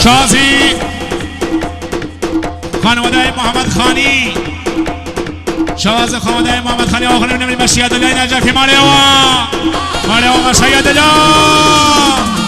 شازی خانواده محمد خانی شواز خانواده محمد خانی آخر نمیدیم مشیاد الله نجفی مالیوا مشیاد الله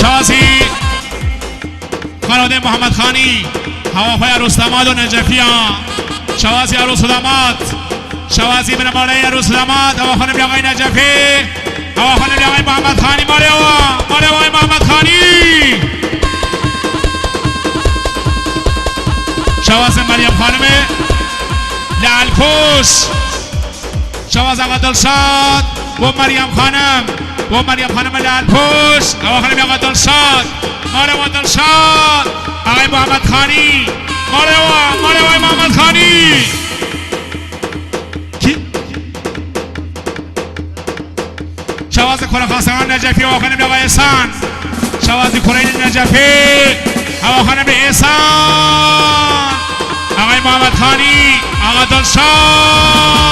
شازی خانواده محمد خانی هواپای عروس داماد و نجفی شوازی عروس داماد شوازی بن مالای عروس داماد هوا خانم آقای نجفی هوا خانم آقای محمد خانی مالای آقای محمد خانی شواز مریم خانم لعلپوش شواز آقا دلشاد و مریم خانم لعلپوش هوا خانم آقا دلشاد مالای دلشاد آقای محمد خانی مالای آقای محمد خانی شواز کره خواستگان نجفی هوا خانم آقای احسان شواز کره نجفی هوا خانم احسان آقای محمد خانی آقا دلشاد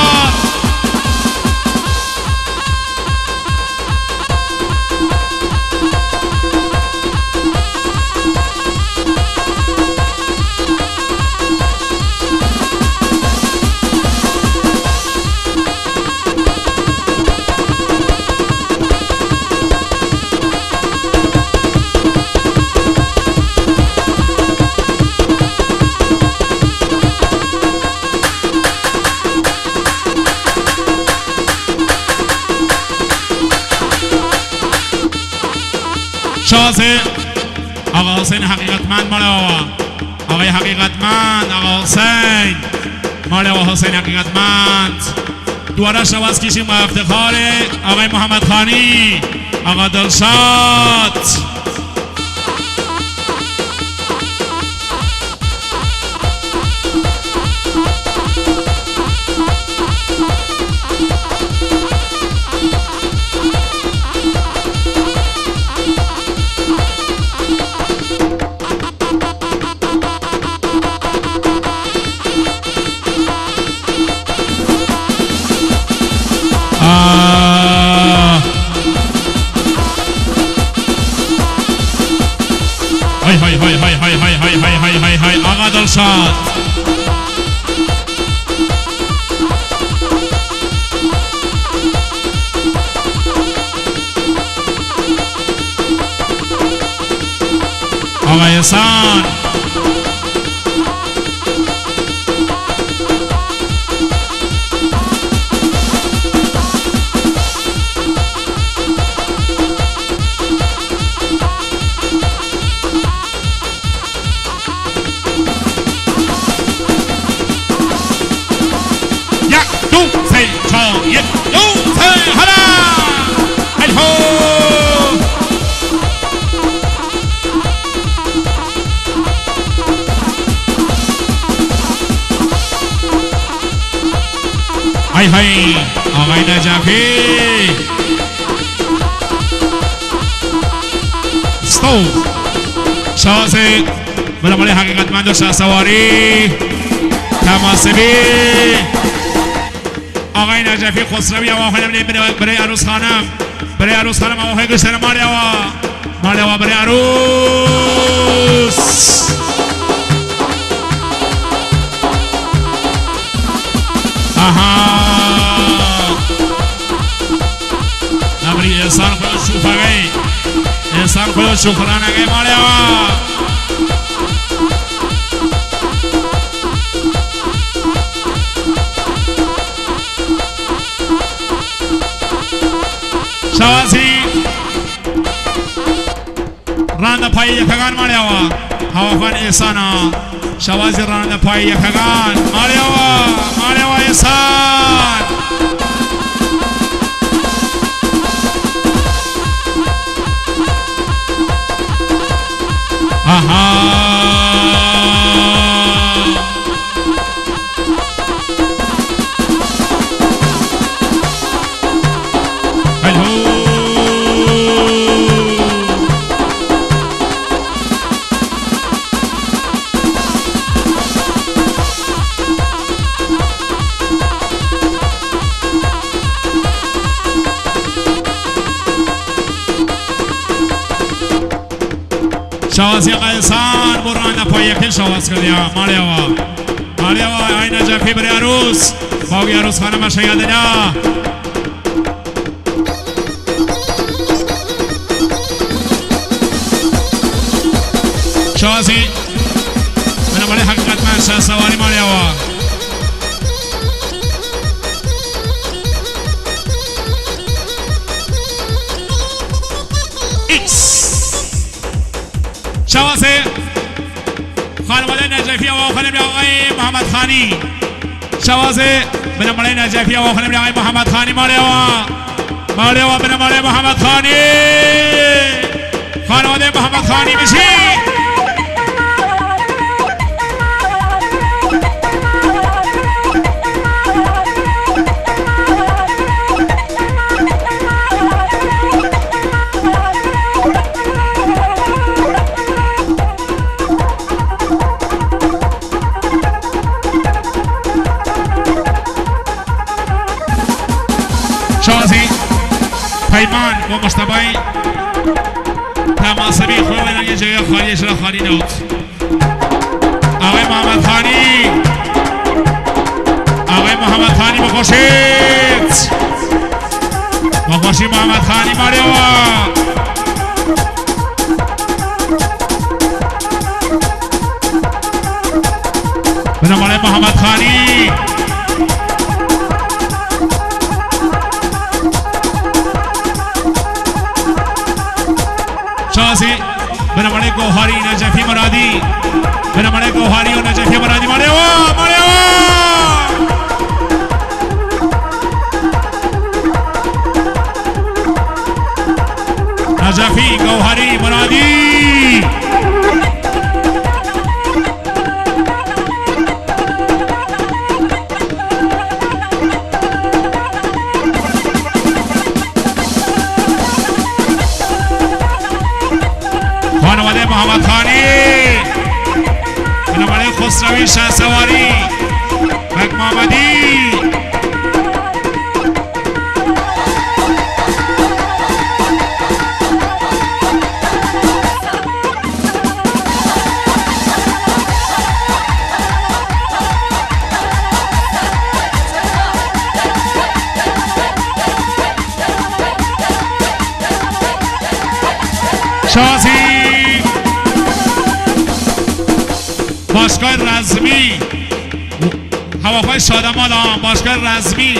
شازه آقا حسین حقیقتمند مال آقای حقیقتمند آقا حسین مال آقا حسین حقیقتمند دوباره شواز کشیم و افتخار آقای محمد خانی آقا دلشاد آقا احسان های آقای نجفی ستو شازه برای حقیقتمند و شهسواری تماسبی آقای نجفی خسروی آواخانم برای عروس خانم آواخای گشتر مالیوا برای عروس نبری احسان خود شوف اگه احسان خود شکران اگه مالیوا شوازی راند پای یکگان مالیوا هواخان احسانا شوازی راند پای یکگان مالیوا احسان شوازی قیسان بران پای یکل شواز کردیا مالیوا آی نجفی برای عروس باقی عروس خانم باشه یادنا شوازی برای حقیقت من شهسواری مالیوا شوازه خانواده نجفی آقا خانم آقای محمد خانی شوازه بنماله نجفی آقا خانم آقای محمد خانی مالیوا بنماله محمد خانی خانواده محمد خانی میشی شازی پیمان و مشتبای تماسبی خوبه یه جای خالی اشرا خالی نوت آقای محمد خانی بخوشید محمد خانی مالیوا بناماله محمد خانی شازی بناماله گوهاری نجفی مرادی بناماله گوهاری و نجفی مرادی مالیوا نجفی گوهری مرادی خانواده محمد خانی خانواده خسروی شهسواری بک محمدی شازی باشگاه رزمی هواپای شادمال باشگاه رزمی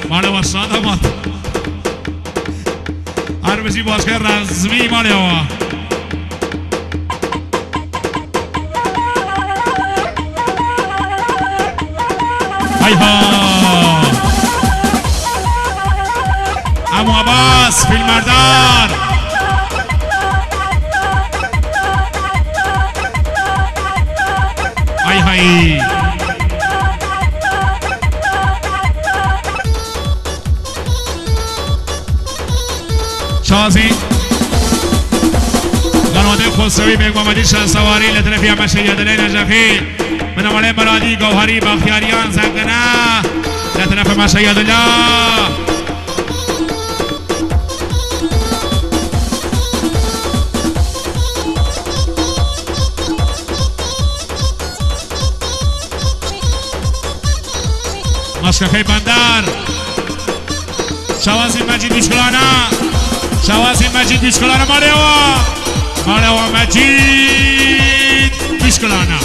مال با شادمال هر بچی باشگاه رزمی مال ها ای ها امو عباس فیلمبردار ای های شازی قناده خسروی بیگ محمدی شهسواری لطرفی همشه یادله نجفی منواله مرادی گوهری بختیاریان زنگنه لطرف مشه یادله مشکفه بندر شوازی مجید بیشکلانه شوازی مجید بیشکلانه مالوا مجید بیشکلانه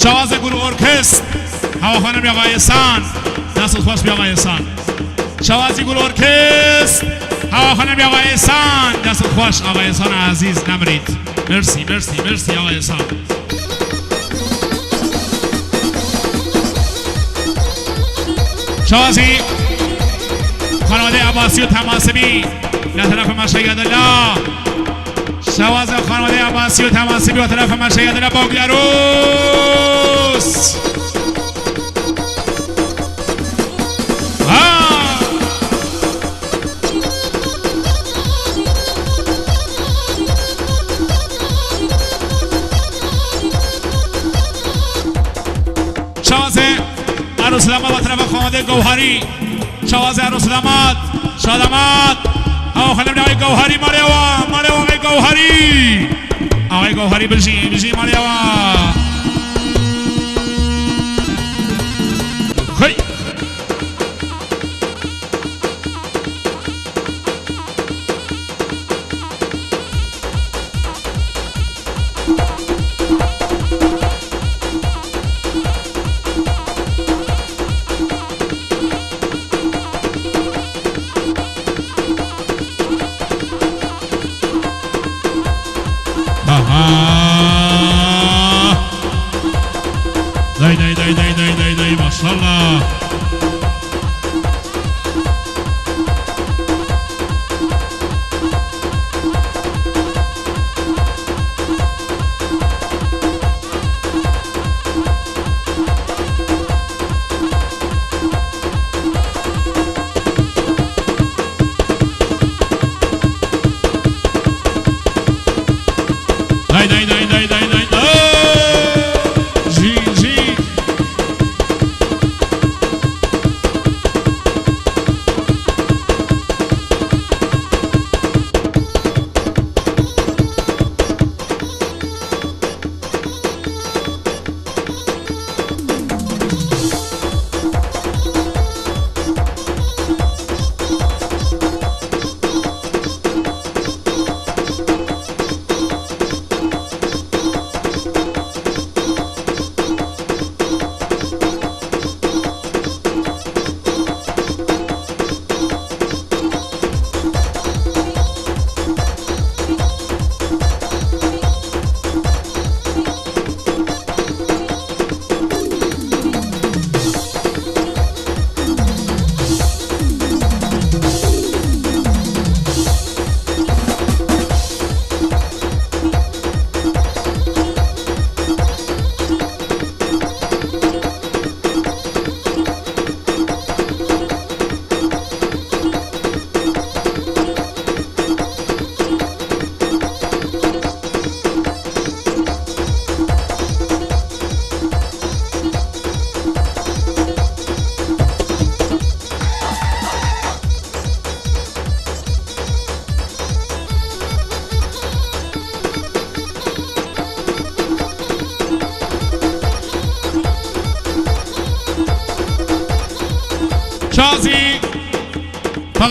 شواز گروه ارکست هواخانه بیا آقای احسان دست خوش بیا آقای احسان شوازی گروه ارکست هواخانه بیا آقای احسان دست خوش آقای احسان عزیز نمرید مرسی مرسی مرسی آقای احسان شوازی خانواده عباسی و تماسبی در طرف مشهد الله شواز خانواده عباسی و تماسبی و طرف مشهد الله باقیاروس عروس داماد با طرف خانواده گوهری شواز عروس داماد شادماد خانم آقای گوهری مالیوا آقای گوهری بجی مالیوا خی دای ماشاءالله دای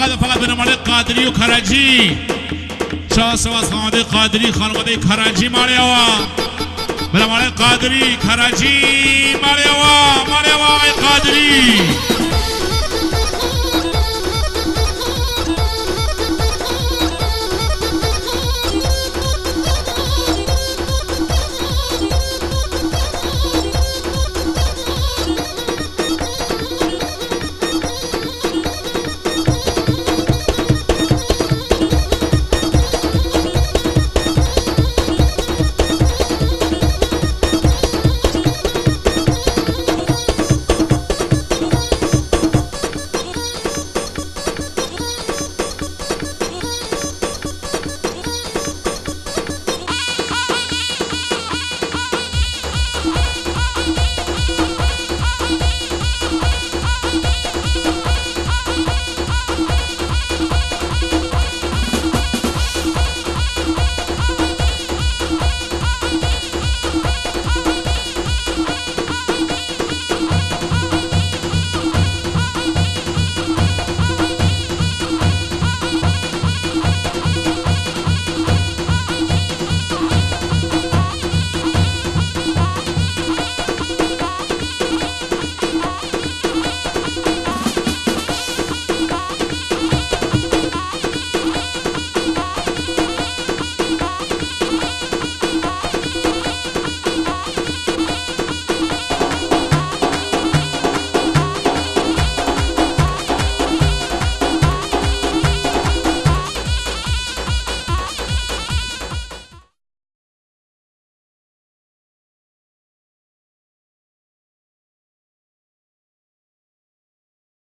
فقط بنماله قادری و کرجی شاس و خانواده قادری خانواده کرجی مالیوا بنماله قادری کرجی مالیوا ای قادری